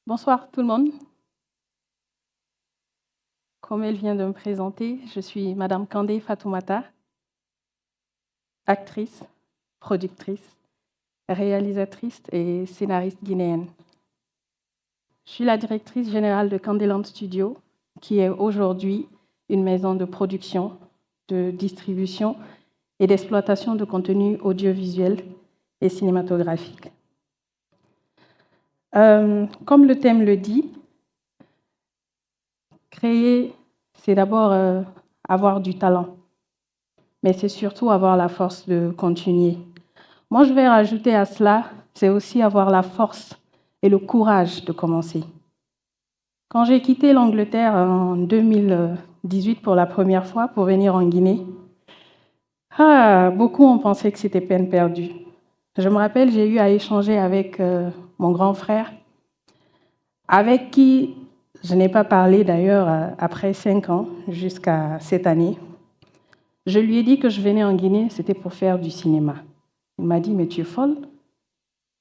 Bonsoir tout le monde. Comme elle vient de me présenter, je suis Madame Kandé Fatoumata, actrice, productrice, réalisatrice et scénariste guinéenne. Je suis la directrice générale de Candyland Studio, qui est aujourd'hui une maison de production, de distribution et d'exploitation de contenus audiovisuels et cinématographiques. Comme le thème le dit, créer, c'est d'abord avoir du talent, mais c'est surtout avoir la force de continuer. Moi, je vais rajouter à cela, c'est aussi avoir la force et le courage de commencer. Quand j'ai quitté l'Angleterre en 2018 pour la première fois pour venir en Guinée, beaucoup ont pensé que c'était peine perdue. Je me rappelle, j'ai eu à échanger avec mon grand frère, avec qui je n'ai pas parlé d'ailleurs après 5 ans, jusqu'à cette année. Je lui ai dit que je venais en Guinée, c'était pour faire du cinéma. Il m'a dit, mais tu es folle.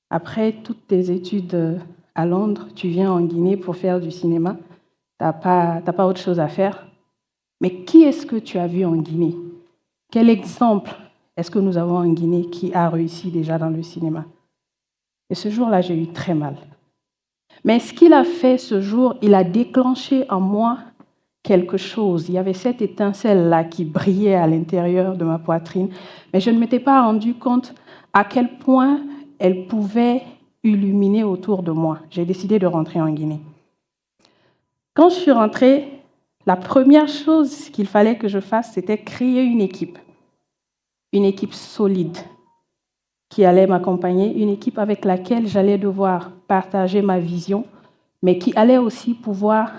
Après toutes tes études à Londres, tu viens en Guinée pour faire du cinéma. Tu n'as pas autre chose à faire. Mais qui est-ce que tu as vu en Guinée? Quel exemple est-ce que nous avons en Guinée qui a réussi déjà dans le cinéma? Et ce jour-là, j'ai eu très mal. Mais ce qu'il a fait ce jour, il a déclenché en moi quelque chose. Il y avait cette étincelle-là qui brillait à l'intérieur de ma poitrine, mais je ne m'étais pas rendu compte à quel point elle pouvait illuminer autour de moi. J'ai décidé de rentrer en Guinée. Quand je suis rentrée, la première chose qu'il fallait que je fasse, c'était créer une équipe solide qui allait m'accompagner, une équipe avec laquelle j'allais devoir partager ma vision, mais qui allait aussi pouvoir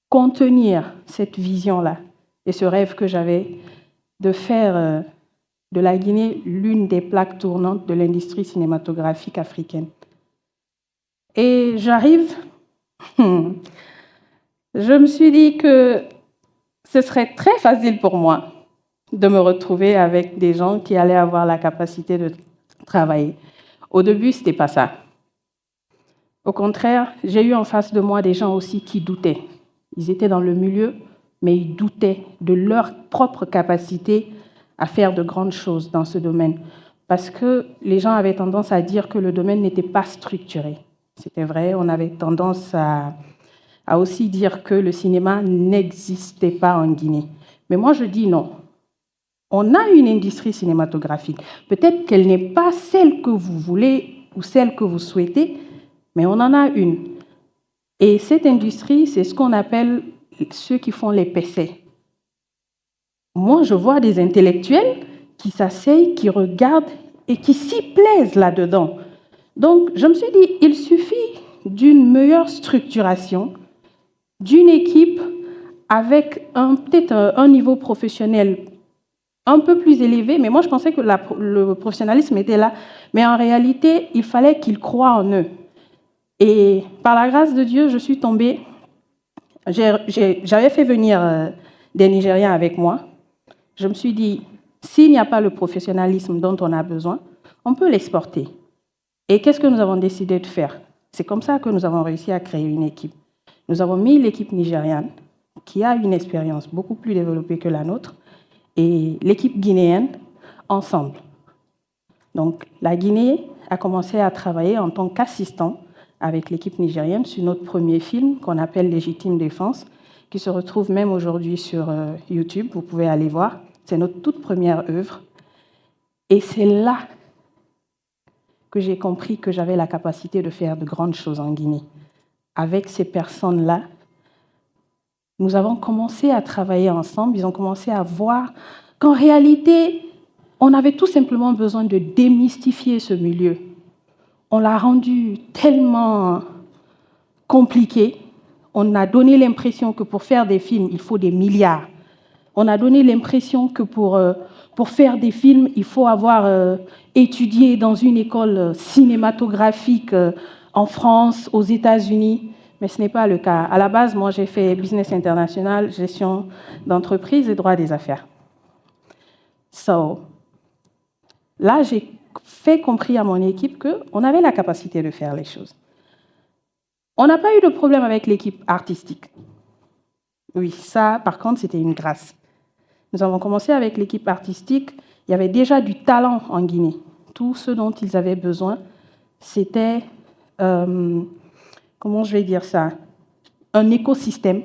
contenir cette vision-là et ce rêve que j'avais de faire de la Guinée l'une des plaques tournantes de l'industrie cinématographique africaine. Et j'arrive, je me suis dit que ce serait très facile pour moi de me retrouver avec des gens qui allaient avoir la capacité de travailler. Au début, ce n'était pas ça. Au contraire, j'ai eu en face de moi des gens aussi qui doutaient. Ils étaient dans le milieu, mais ils doutaient de leur propre capacité à faire de grandes choses dans ce domaine. Parce que les gens avaient tendance à dire que le domaine n'était pas structuré. C'était vrai, on avait tendance à aussi dire que le cinéma n'existait pas en Guinée. Mais moi, je dis non. On a une industrie cinématographique. Peut-être qu'elle n'est pas celle que vous voulez ou celle que vous souhaitez, mais on en a une. Et cette industrie, c'est ce qu'on appelle ceux qui font les PC. Moi, je vois des intellectuels qui s'asseyent, qui regardent et qui s'y plaisent là-dedans. Donc, je me suis dit, il suffit d'une meilleure structuration, d'une équipe avec peut-être un niveau professionnel un peu plus élevé, mais moi je pensais que le professionnalisme était là. Mais en réalité, il fallait qu'ils croient en eux. Et par la grâce de Dieu, je suis tombée. J'avais fait venir des Nigériens avec moi. Je me suis dit, s'il n'y a pas le professionnalisme dont on a besoin, on peut l'exporter. Et qu'est-ce que nous avons décidé de faire? C'est comme ça que nous avons réussi à créer une équipe. Nous avons mis l'équipe nigériane, qui a une expérience beaucoup plus développée que la nôtre, et l'équipe guinéenne ensemble. Donc, la Guinée a commencé à travailler en tant qu'assistant avec l'équipe nigérienne sur notre premier film qu'on appelle Légitime Défense, qui se retrouve même aujourd'hui sur YouTube. Vous pouvez aller voir. C'est notre toute première œuvre. Et c'est là que j'ai compris que j'avais la capacité de faire de grandes choses en Guinée. Avec ces personnes-là, nous avons commencé à travailler ensemble. Ils ont commencé à voir qu'en réalité, on avait tout simplement besoin de démystifier ce milieu. On l'a rendu tellement compliqué. On a donné l'impression que pour faire des films, il faut des milliards. On a donné l'impression que pour faire des films, il faut avoir étudié dans une école cinématographique en France, aux États-Unis. Mais ce n'est pas le cas. À la base, moi, j'ai fait business international, gestion d'entreprise et droit des affaires. Là, j'ai fait compris à mon équipe qu'on avait la capacité de faire les choses. On n'a pas eu de problème avec l'équipe artistique. Oui, ça, par contre, c'était une grâce. Nous avons commencé avec l'équipe artistique. Il y avait déjà du talent en Guinée. Tout ce dont ils avaient besoin, c'était, comment je vais dire ça, un écosystème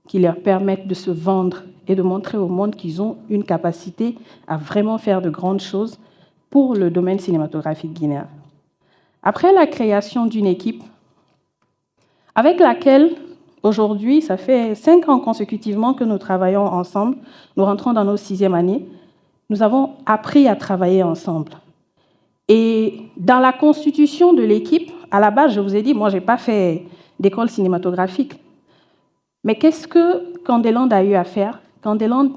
qui leur permette de se vendre et de montrer au monde qu'ils ont une capacité à vraiment faire de grandes choses pour le domaine cinématographique guinéen. Après la création d'une équipe avec laquelle, aujourd'hui, ça fait 5 ans consécutivement que nous travaillons ensemble, nous rentrons dans nos 6e années, nous avons appris à travailler ensemble. Et dans la constitution de l'équipe, à la base, je vous ai dit, moi, je n'ai pas fait d'école cinématographique. Mais qu'est-ce que Candeland a eu à faire? Candeland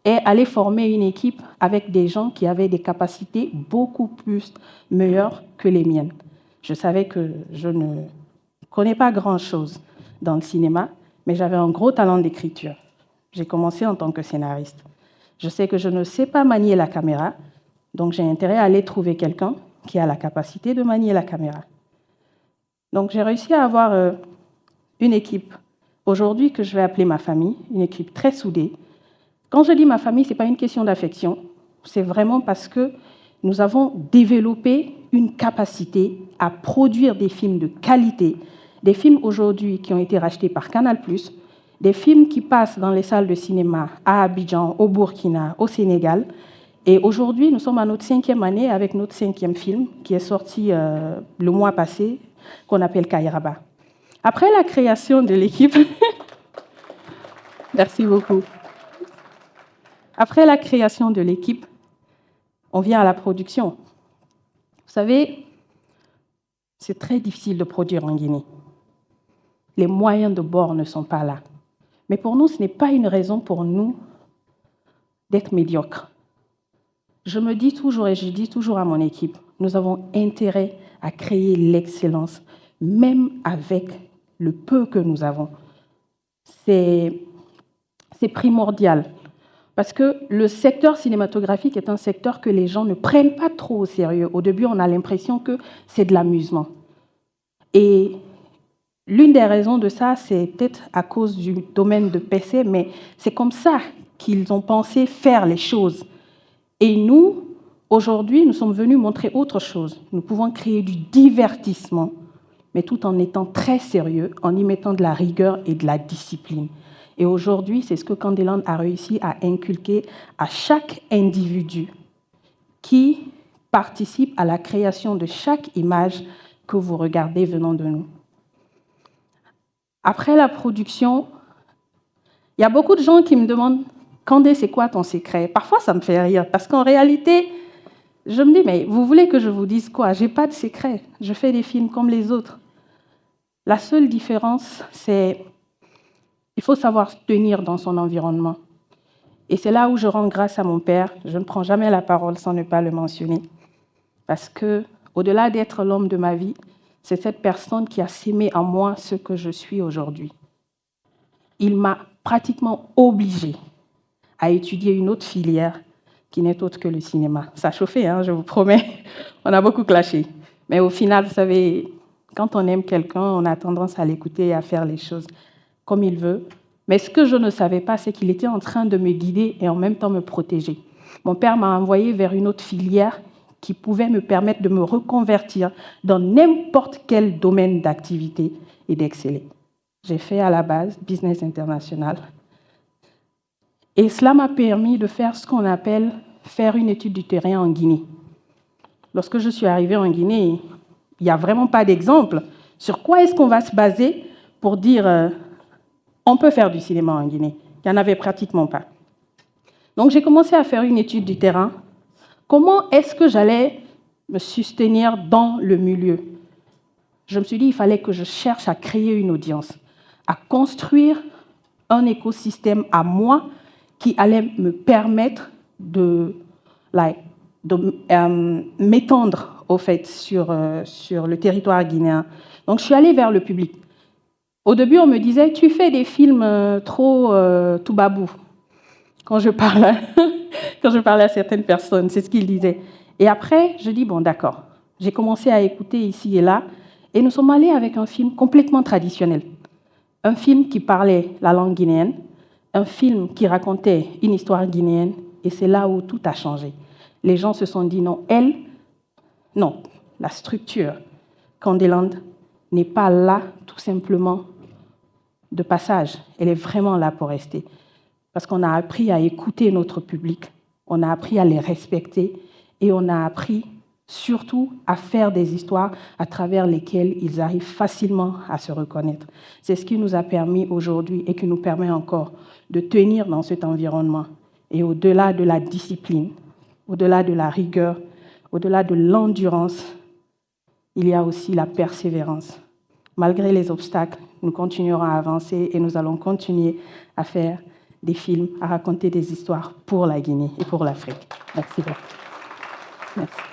est allé former une équipe avec des gens qui avaient des capacités beaucoup plus meilleures que les miennes. Je savais que je ne connais pas grand-chose dans le cinéma, mais j'avais un gros talent d'écriture. J'ai commencé en tant que scénariste. Je sais que je ne sais pas manier la caméra, donc j'ai intérêt à aller trouver quelqu'un qui a la capacité de manier la caméra. Donc j'ai réussi à avoir une équipe aujourd'hui que je vais appeler ma famille, une équipe très soudée. Quand je dis ma famille, ce n'est pas une question d'affection, c'est vraiment parce que nous avons développé une capacité à produire des films de qualité, des films aujourd'hui qui ont été rachetés par Canal+, des films qui passent dans les salles de cinéma à Abidjan, au Burkina, au Sénégal. Et aujourd'hui, nous sommes à notre 5e année avec notre 5e film qui est sorti le mois passé, qu'on appelle Kairaba. Après la création de l'équipe, merci beaucoup. Après la création de l'équipe, on vient à la production. Vous savez, c'est très difficile de produire en Guinée. Les moyens de bord ne sont pas là. Mais pour nous, ce n'est pas une raison pour nous d'être médiocres. Je me dis toujours et je dis toujours à mon équipe, nous avons intérêt à créer l'excellence, même avec le peu que nous avons. C'est primordial. Parce que le secteur cinématographique est un secteur que les gens ne prennent pas trop au sérieux. Au début, on a l'impression que c'est de l'amusement. Et l'une des raisons de ça, c'est peut-être à cause du domaine de PC, mais c'est comme ça qu'ils ont pensé faire les choses. Et nous, aujourd'hui, nous sommes venus montrer autre chose. Nous pouvons créer du divertissement, mais tout en étant très sérieux, en y mettant de la rigueur et de la discipline. Et aujourd'hui, c'est ce que Candeland a réussi à inculquer à chaque individu qui participe à la création de chaque image que vous regardez venant de nous. Après la production, il y a beaucoup de gens qui me demandent « Candé, c'est quoi ton secret ?» Parfois, ça me fait rire, parce qu'en réalité, je me dis « Mais vous voulez que je vous dise quoi? Je n'ai pas de secret. Je fais des films comme les autres. » La seule différence, c'est il faut savoir se tenir dans son environnement. Et c'est là où je rends grâce à mon père. Je ne prends jamais la parole sans ne pas le mentionner. Parce que, au-delà d'être l'homme de ma vie, c'est cette personne qui a sémé en moi ce que je suis aujourd'hui. Il m'a pratiquement obligée à étudier une autre filière qui n'est autre que le cinéma. Ça a chauffé, hein, je vous promets. On a beaucoup clashé. Mais au final, vous savez, quand on aime quelqu'un, on a tendance à l'écouter et à faire les choses comme il veut. Mais ce que je ne savais pas, c'est qu'il était en train de me guider et en même temps me protéger. Mon père m'a envoyé vers une autre filière qui pouvait me permettre de me reconvertir dans n'importe quel domaine d'activité et d'exceller. J'ai fait à la base business international. Et cela m'a permis de faire ce qu'on appelle faire une étude du terrain en Guinée. Lorsque je suis arrivée en Guinée, il n'y a vraiment pas d'exemple. Sur quoi est-ce qu'on va se baser pour dire on peut faire du cinéma en Guinée? Il n'y en avait pratiquement pas. Donc j'ai commencé à faire une étude du terrain. Comment est-ce que j'allais me soutenir dans le milieu? Je me suis dit qu'il fallait que je cherche à créer une audience, à construire un écosystème à moi qui allait me permettre de m'étendre au fait sur le territoire guinéen. Donc je suis allée vers le public. Au début, on me disait, tu fais des films trop tout babou. Quand je parlais à certaines personnes, c'est ce qu'ils disaient. Et après, je dis, bon, d'accord. J'ai commencé à écouter ici et là, Et nous sommes allés avec un film complètement traditionnel. Un film qui parlait la langue guinéenne, un film qui racontait une histoire guinéenne, et c'est là où tout a changé. Les gens se sont dit non, la structure Kandeland n'est pas là tout simplement de passage, elle est vraiment là pour rester. Parce qu'on a appris à écouter notre public, on a appris à les respecter et on a appris surtout à faire des histoires à travers lesquelles ils arrivent facilement à se reconnaître. C'est ce qui nous a permis aujourd'hui et qui nous permet encore de tenir dans cet environnement. Et au-delà de la discipline, au-delà de la rigueur, au-delà de l'endurance, il y a aussi la persévérance. Malgré les obstacles, nous continuerons à avancer et nous allons continuer à faire des films, à raconter des histoires pour la Guinée et pour l'Afrique. Merci beaucoup. Merci.